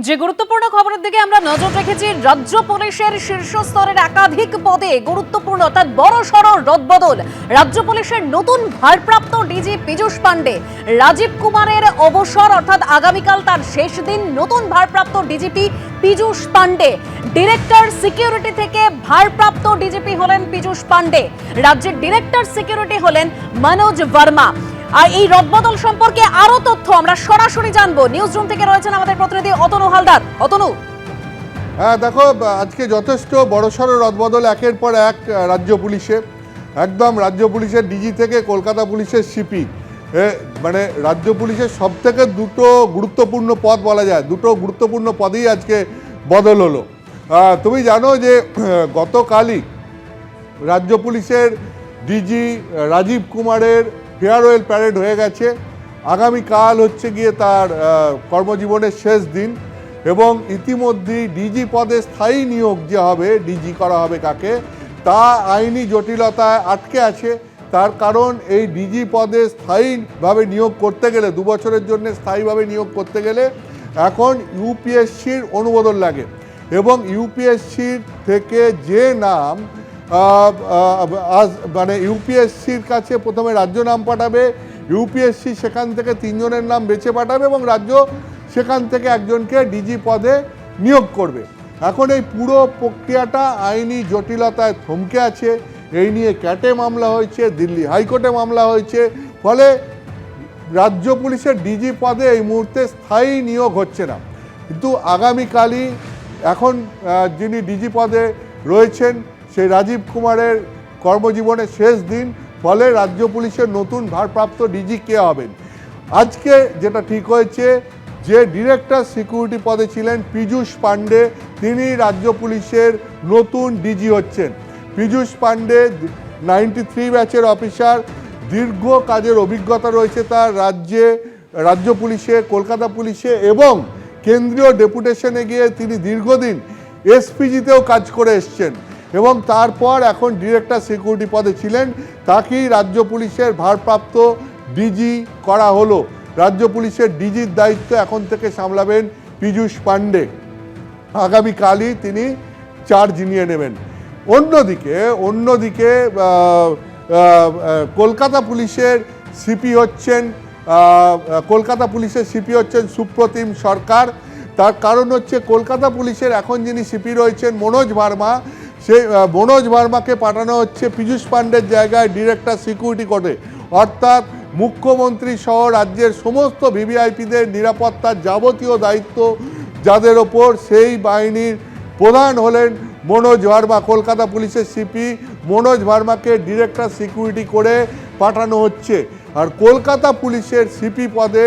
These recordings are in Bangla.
যে গুরুত্বপূর্ণ খবরের দিকে আমরা নজর রেখেছি, রাজ্য পুলিশের শীর্ষ স্তরের একাধিক পদে গুরুত্বপূর্ণ অর্থাৎ বড়সড় রদবদল। রাজ্য পুলিশের নতুন ভারপ্রাপ্ত ডিজি পীযূষ পান্ডে, রাজীব কুমারের অবসর অর্থাৎ আগামীকাল তার শেষ দিন। নতুন ভারপ্রাপ্ত DGP Piyush Pandey, director security থেকে ভারপ্রাপ্ত ডিজিপি হলেন পীযূষ পান্ডে, রাজ্যের ডিরেক্টর সিকিউরিটি হলেন মনোজ ভার্মা। আর এই রদবদল সম্পর্কে আরো তথ্য আমরা সরাসরি জানবো। নিউজ রুম থেকে রয়েছেন আমাদের প্রতিনিধি অতনু হালদার। অতনু, হ্যাঁ দেখো, আজকে যথেষ্ট বড়সড় রদবদল একের পর এক রাজ্য পুলিশে। একদম রাজ্য পুলিশের ডিজি থেকে কলকাতা পুলিশের সিপি, মানে রাজ্য পুলিশের সব থেকে দুটো গুরুত্বপূর্ণ পদ বলা যায়, দুটো গুরুত্বপূর্ণ পদেই আজকে বদল হলো। তুমি জানো যে গতকালই রাজ্য পুলিশের ডিজি রাজীব কুমারের ফেয়ারওয়েল প্যারেড হয়ে গেছে। আগামীকাল হচ্ছে গিয়ে তার কর্মজীবনের শেষ দিন এবং ইতিমধ্যেই ডিজি পদে স্থায়ী নিয়োগ যে হবে, ডিজি করা হবে কাকে, তা আইনি জটিলতায় আটকে আছে। তার কারণ এই ডিজি পদে স্থায়ীভাবে নিয়োগ করতে গেলে, 2 বছরের জন্য স্থায়ীভাবে নিয়োগ করতে গেলে এখন ইউপিএসসির অনুমোদন লাগে এবং ইউপিএসসির থেকে যে নাম মানে ইউপিএসসির কাছে প্রথমে রাজ্য নাম পাঠাবে, ইউপিএসসি সেখান থেকে 3 জনের নাম বেছে পাঠাবে এবং রাজ্য সেখান থেকে একজনকে ডিজি পদে নিয়োগ করবে। এখন এই পুরো প্রক্রিয়াটা আইনি জটিলতায় থমকে আছে। এই নিয়ে ক্যাটে মামলা হয়েছে, দিল্লি হাইকোর্টে মামলা হয়েছে, ফলে রাজ্য পুলিশের ডিজি পদে এই মুহূর্তে স্থায়ী নিয়োগ হচ্ছে না। কিন্তু আগামীকালই এখন যিনি ডিজি পদে রয়েছেন সেই রাজীব কুমারের কর্মজীবনের শেষ দিন, ফলে রাজ্য পুলিশের নতুন ভারপ্রাপ্ত ডিজি কে হবেন। আজকে যেটা ঠিক হয়েছে যে ডিরেক্টর সিকিউরিটি পদে ছিলেন পীযূষ পান্ডে, তিনি রাজ্য পুলিশের নতুন ডিজি হচ্ছেন। পীযূষ পান্ডে 93 ব্যাচের অফিসার, দীর্ঘ কাজের অভিজ্ঞতা রয়েছে তার রাজ্য পুলিশে, কলকাতা পুলিশে এবং কেন্দ্রীয় ডেপুটেশনে গিয়ে তিনি দীর্ঘদিন এসপিজিতেও কাজ করে এসছেন এবং তারপর এখন ডিরেক্টর সিকিউরিটি পদে ছিলেন। তাকেই রাজ্য পুলিশের ভারপ্রাপ্ত ডিজি করা হলো। রাজ্য পুলিশের ডিজির দায়িত্ব এখন থেকে সামলাবেন পীযূষ পান্ডে। আগামীকালই তিনি চার্জ নিয়ে নেবেন। অন্যদিকে কলকাতা পুলিশের সিপি হচ্ছেন সুপ্রতিম সরকার। তার কারণ হচ্ছে কলকাতা পুলিশের এখন যিনি সিপি রয়েছেন মনোজ ভার্মা, সেই মনোজ ভার্মাকে পাঠানো হচ্ছে পীযূষ পান্ডের জায়গায় ডিরেক্টর সিকিউরিটি কোর্টে। অর্থাৎ মুখ্যমন্ত্রী সহ রাজ্যের সমস্ত ভিভিআইপিদের নিরাপত্তার যাবতীয় দায়িত্ব যাদের ওপর, সেই বাহিনীর প্রধান হলেন মনোজ ভার্মা। কলকাতা পুলিশের সিপি মনোজ ভার্মাকে ডিরেক্টর সিকিউরিটি করে পাঠানো হচ্ছে। আর কলকাতা পুলিশের সিপি পদে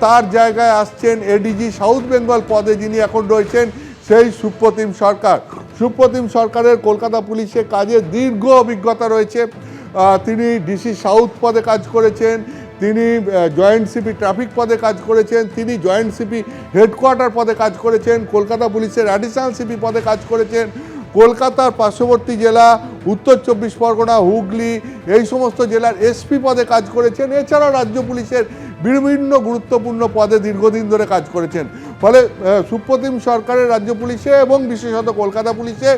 তার জায়গায় আসছেন এডিজি সাউথ বেঙ্গল পদে যিনি এখন রয়েছেন সেই সুপ্রতিম সরকার। সুপ্রতিম সরকারের কলকাতা পুলিশে কাজের দীর্ঘ অভিজ্ঞতা রয়েছে। তিনি ডিসি সাউথ পদে কাজ করেছেন, তিনি জয়েন্ট সিপি ট্রাফিক পদে কাজ করেছেন, তিনি জয়েন্ট সিপি হেডকোয়ার্টার পদে কাজ করেছেন, কলকাতা পুলিশের অ্যাডিশনাল সিপি পদে কাজ করেছেন, কলকাতার পার্শ্ববর্তী জেলা উত্তর 24 পরগনা, হুগলি এই সমস্ত জেলার এসপি পদে কাজ করেছেন। এছাড়াও রাজ্য পুলিশের বিভিন্ন গুরুত্বপূর্ণ পদে দীর্ঘদিন ধরে কাজ করেছেন। ফলে সুপ্রতিম সরকারের রাজ্য পুলিশে এবং বিশেষত কলকাতা পুলিশে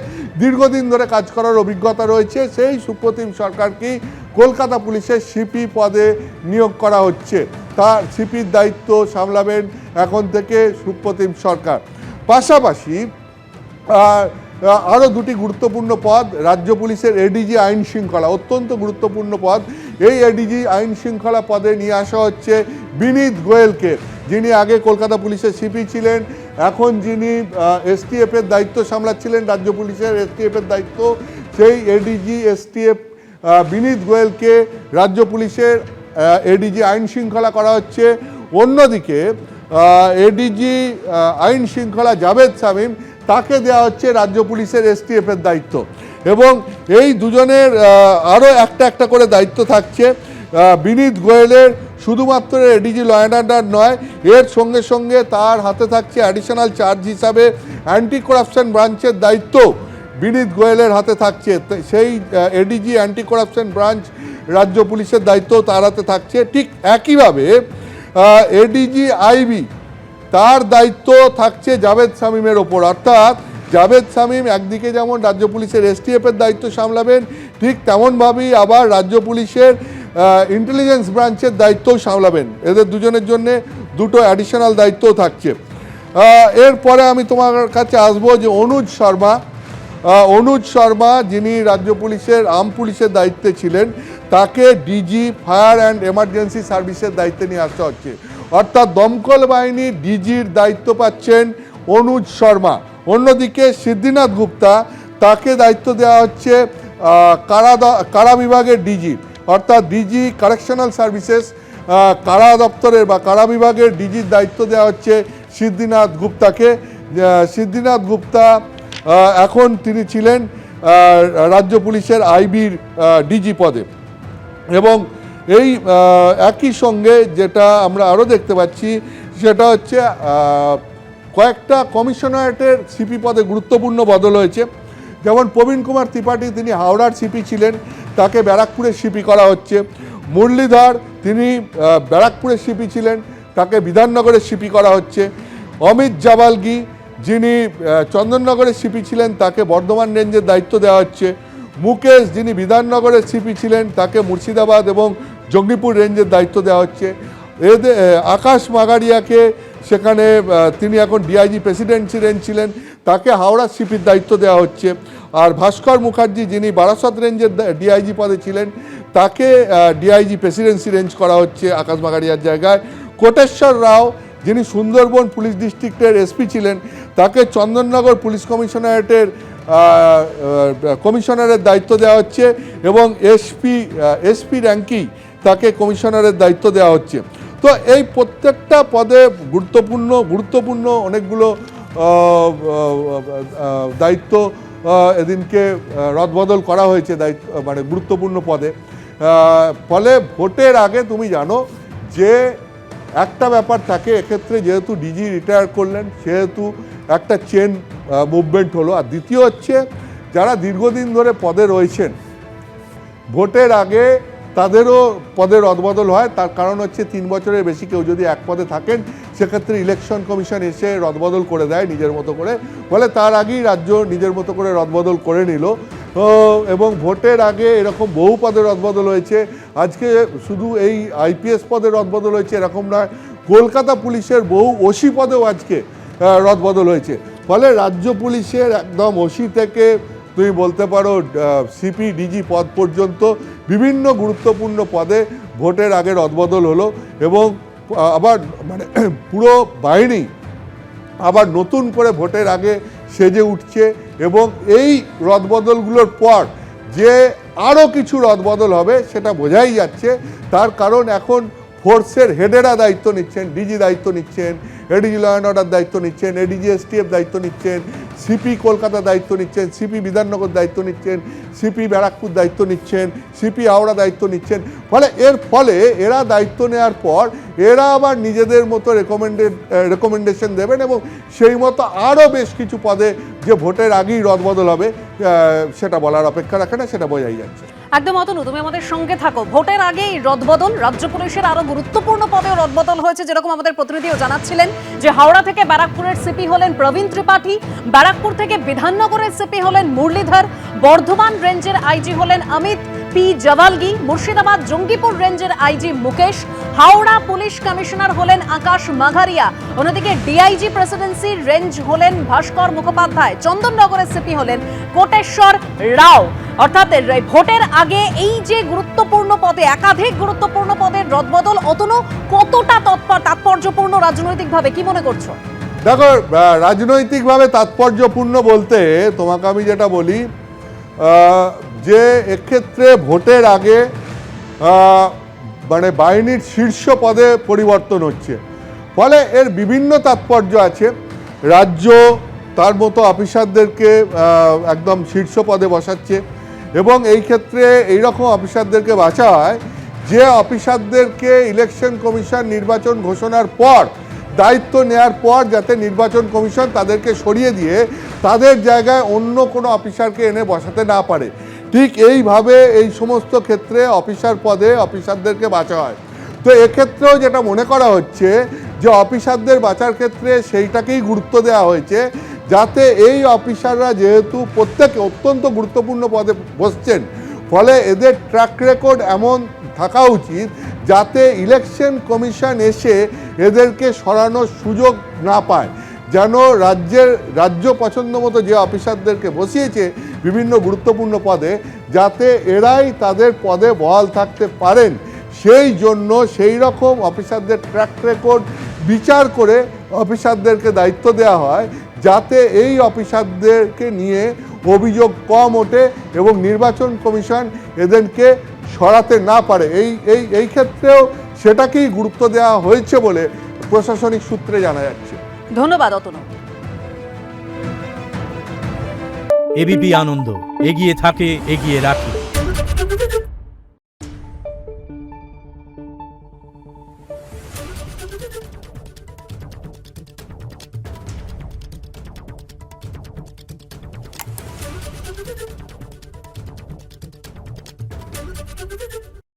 দীর্ঘদিন ধরে কাজ করার অভিজ্ঞতা রয়েছে। সেই সুপ্রতিম সরকারকেই কলকাতা পুলিশের সিপি পদে নিয়োগ করা হচ্ছে। তার সিপির দায়িত্ব সামলাবেন এখন থেকে সুপ্রতিম সরকার। পাশাপাশি আরও দুটি গুরুত্বপূর্ণ পদ, রাজ্য পুলিশের এডিজি আইন শৃঙ্খলা, অত্যন্ত গুরুত্বপূর্ণ পদ। এই এডিজি আইন শৃঙ্খলা পদে নিয়ে আসা হচ্ছে বিনীত গোয়েলকে, যিনি আগে কলকাতা পুলিশের সিপি ছিলেন, এখন যিনি এসটিএফের দায়িত্ব সামলাচ্ছিলেন, রাজ্য পুলিশের এসটিএফের দায়িত্ব, সেই এডিজি এসটিএফ বিনীত গোয়েলকে রাজ্য পুলিশের এডিজি আইন শৃঙ্খলা করা হচ্ছে। অন্যদিকে এডিজি আইন শৃঙ্খলা জাভেদ শামীম, তাকে দেওয়া হচ্ছে রাজ্য পুলিশের এসটিএফের দায়িত্ব এবং এই দুজনের আরও একটা করে দায়িত্ব থাকছে। বিনীত গোয়েলের শুধুমাত্র এডিজি ল অ্যান্ড অর্ডার নয়, এর সঙ্গে সঙ্গে তার হাতে থাকছে অ্যাডিশনাল চার্জ হিসাবে অ্যান্টি করাপশন ব্রাঞ্চের দায়িত্ব বিনীত গোয়েলের হাতে থাকছে। সেই এডিজি অ্যান্টি করাপশন ব্রাঞ্চ রাজ্য পুলিশের দায়িত্ব তার হাতে থাকছে। ঠিক একইভাবে এডিজি আইবি তার দায়িত্ব থাকছে জাভেদ শামীমের ওপর। অর্থাৎ জাভেদ শামীম একদিকে যেমন রাজ্য পুলিশের এসটিএফের দায়িত্ব সামলাবেন, ঠিক তেমনভাবেই আবার রাজ্য পুলিশের ইন্টেলিজেন্স ব্রাঞ্চের দায়িত্বও সামলাবেন। এদের দুজনের জন্য দুটো অ্যাডিশনাল দায়িত্বও থাকছে। এরপরে আমি তোমার কাছে আসবো যে অনুজ শর্মা যিনি রাজ্য পুলিশের আর্ম পুলিশের দায়িত্বে ছিলেন, তাকে ডিজি ফায়ার অ্যান্ড এমার্জেন্সি সার্ভিসের দায়িত্বে নিয়ে আসা হচ্ছে। অর্থাৎ দমকল বাহিনী ডিজির দায়িত্ব পাচ্ছেন অনুজ শর্মা। অন্যদিকে সিদ্ধিনাথ গুপ্তা, তাকে দায়িত্ব দেওয়া হচ্ছে কারা বিভাগের ডিজি, অর্থাৎ ডিজি কারেকশনাল সার্ভিসেস, কারা দপ্তরের বা কারা বিভাগের ডিজির দায়িত্ব দেওয়া হচ্ছে সিদ্ধিনাথ গুপ্তাকে। সিদ্ধিনাথ গুপ্তা এখন তিনি ছিলেন রাজ্য পুলিশের আইবির ডিজি পদে। এবং এই একই সঙ্গে যেটা আমরা আরও দেখতে পাচ্ছি সেটা হচ্ছে কয়েকটা কমিশনারেটের সিপি পদে গুরুত্বপূর্ণ বদল হয়েছে। যেমন প্রবীণ কুমার ত্রিপাঠী, তিনি হাওড়ার সিপি ছিলেন, তাকে ব্যারাকপুরের সিপি করা হচ্ছে। মুরলীধর, তিনি ব্যারাকপুরের সিপি ছিলেন, তাকে বিধাননগরের সিপি করা হচ্ছে। অমিত জাবালগি, যিনি চন্দননগরের সিপি ছিলেন, তাকে বর্ধমান রেঞ্জের দায়িত্ব দেওয়া হচ্ছে। মুকেশ, যিনি বিধাননগরের সিপি ছিলেন, তাকে মুর্শিদাবাদ এবং জঙ্গিপুর রেঞ্জের দায়িত্ব দেওয়া হচ্ছে। আকাশ মাগারিয়াকে, সেখানে তিনি এখন ডিআইজি প্রেসিডেন্সি রেঞ্জ ছিলেন, তাকে হাওড়া সিপির দায়িত্ব দেওয়া হচ্ছে। আর ভাস্কর মুখার্জি, যিনি বারাসত রেঞ্জের ডিআইজি পদে ছিলেন, তাকে ডিআইজি প্রেসিডেন্সি রেঞ্জ করা হচ্ছে আকাশ মাগারিয়ার জায়গায়। কোটেশ্বর রাও, যিনি সুন্দরবন পুলিশ ডিস্ট্রিক্টের এসপি ছিলেন, তাকে চন্দননগর পুলিশ কমিশনারেটের কমিশনারের দায়িত্ব দেওয়া হচ্ছে। এবং এসপি র্যাঙ্কি, তাকে কমিশনারের দায়িত্ব দেওয়া হচ্ছে। তো এই প্রত্যেকটা পদে গুরুত্বপূর্ণ অনেকগুলো দায়িত্ব এদিনকে রদবদল করা হয়েছে, দায়িত্ব মানে গুরুত্বপূর্ণ পদে। ফলে ভোটের আগে তুমি জানো যে একটা ব্যাপার থাকে, এক্ষেত্রে যেহেতু ডিজি রিটায়ার করলেন সেহেতু একটা চেন মুভমেন্ট হলো। আর দ্বিতীয় হচ্ছে, যারা দীর্ঘদিন ধরে পদে রয়েছেন, ভোটের আগে তাদেরও পদের রদবদল হয়। তার কারণ হচ্ছে 3 বছরের বেশি কেউ যদি এক পদে থাকেন, সেক্ষেত্রে ইলেকশন কমিশন এসে রদবদল করে দেয় নিজের মতো করে। ফলে তার আগেই রাজ্য নিজের মতো করে রদবদল করে নিল। এবং ভোটের আগে এরকম বহু পদের রদবদল হয়েছে। আজকে শুধু এই আইপিএস পদের রদবদল হয়েছে এরকম নয়, কলকাতা পুলিশের বহু ওসি পদেও আজকে রদবদল হয়েছে। ফলে রাজ্য পুলিশের একদম ওসি থেকে তুমি বলতে পারো সিপি ডিজি পদ পর্যন্ত বিভিন্ন গুরুত্বপূর্ণ পদে ভোটের আগে রদবদল হলো। এবং আবার মানে পুরো বাহিনী আবার নতুন করে ভোটের আগে সেজে উঠছে। এবং এই রদবদলগুলোর পর যে আরও কিছু রদবদল হবে সেটা বোঝাই যাচ্ছে। তার কারণ এখন ফোর্সের হেডেরা দায়িত্ব নিচ্ছেন, ডিজি দায়িত্ব নিচ্ছেন, এডিজি ল অ্যান্ড অর্ডার দায়িত্ব নিচ্ছেন, এডিজি এসটিএফ দায়িত্ব নিচ্ছেন, সিপি কলকাতা দায়িত্ব নিচ্ছেন, সিপি বিধাননগর দায়িত্ব নিচ্ছেন, সিপি ব্যারাকপুর দায়িত্ব নিচ্ছেন, সিপি হাওড়া দায়িত্ব নিচ্ছেন। এর ফলে এরা দায়িত্ব নেওয়ার পর এরা আবার নিজেদের মতো রেকমেন্ডেশন দেবেন এবং সেই মতো আরও বেশ কিছু পদে যে ভোটের আগেই রদবদল হবে সেটা বলার অপেক্ষা রাখে না, সেটা বোঝাই যাচ্ছে। একদম অতনু, তুমি আমাদের সঙ্গে থাকো। ভোটের আগেই রদবদল, রাজ্য পুলিশের আরো গুরুত্বপূর্ণ পদেও রদবদল হয়েছে। যেরকম আমাদের প্রতিনিধিও জানাচ্ছিলেন যে হাওড়া থেকে ব্যারাকপুরের সিপি হলেন প্রবীণ ত্রিপাঠী, ব্যারাকপুর থেকে বিধাননগরের সিপি হলেন মুরলীধর, বর্ধমান রেঞ্জের আইজি হলেন অমিত পি জাভালগি, মুর্শিদাবাদ জঙ্গিপুর রেঞ্জের IG Mukesh, Howrah police commissioner হলেন আকাশ মাঘারিয়া, অন্যদিকে ডিআইজি প্রেসিডেন্সি রেঞ্জ হলেন ভাস্কর মুখোপাধ্যায়, চন্দননগরের সিপি হলেন কোটেশ্বর রাও। অর্থাৎ ভোটের আগে এই যে গুরুত্বপূর্ণ পদে, একাধিক গুরুত্বপূর্ণ পদের রদবদল, অতনু কতটা তাৎপর্যপূর্ণ রাজনৈতিকভাবে, কি মনে করছো? দেখো, রাজনৈতিকভাবে তাৎপর্যপূর্ণ বলতে তোমাকে আমি যেটা বলি যে এক্ষেত্রে ভোটের আগে মানে বাহিনীর শীর্ষ পদে পরিবর্তন হচ্ছে। ফলে এর বিভিন্ন তাৎপর্য আছে। রাজ্য তার মতো অফিসারদেরকে একদম শীর্ষ পদে বসাচ্ছে এবং এই ক্ষেত্রে এইরকম অফিসারদেরকে বাছা হয় যে অফিসারদেরকে ইলেকশন কমিশন নির্বাচন ঘোষণার পর দায়িত্ব নেওয়ার পর যাতে নির্বাচন কমিশন তাদেরকে সরিয়ে দিয়ে তাদের জায়গায় অন্য কোনো অফিসারকে এনে বসাতে না পারে। ঠিক এইভাবে এই সমস্ত ক্ষেত্রে অফিসার পদে অফিসারদেরকে বাছা হয়। তো এক্ষেত্রেও যেটা মনে করা হচ্ছে যে অফিসারদের বাঁচার ক্ষেত্রে সেইটাকেই গুরুত্ব দেওয়া হয়েছে, যাতে এই অফিসাররা যেহেতু প্রত্যেকে অত্যন্ত গুরুত্বপূর্ণ পদে বসছেন, ফলে এদের ট্র্যাক রেকর্ড এমন থাকা উচিত যাতে ইলেকশন কমিশন এসে এদেরকে সরানোর সুযোগ না পায়। যেন রাজ্য পছন্দ মতো যে অফিসারদেরকে বসিয়েছে বিভিন্ন গুরুত্বপূর্ণ পদে, যাতে এরাই তাদের পদে বহাল থাকতে পারেন, সেই জন্য সেই রকম অফিসারদের ট্র্যাক রেকর্ড বিচার করে অফিসারদেরকে দায়িত্ব দেওয়া হয়, যাতে এই অফিসারদেরকে নিয়ে অভিযোগ কম ওঠে এবং নির্বাচন কমিশন এদেরকে সরাতে না পারে। এই ক্ষেত্রেও সেটাকেই গুরুত্ব দেওয়া হয়েছে বলে প্রশাসনিক সূত্রে জানা যাচ্ছে। ধন্যবাদ অতনু। এবিপি আনন্দ, এগিয়ে থাকে, এগিয়ে রাখে।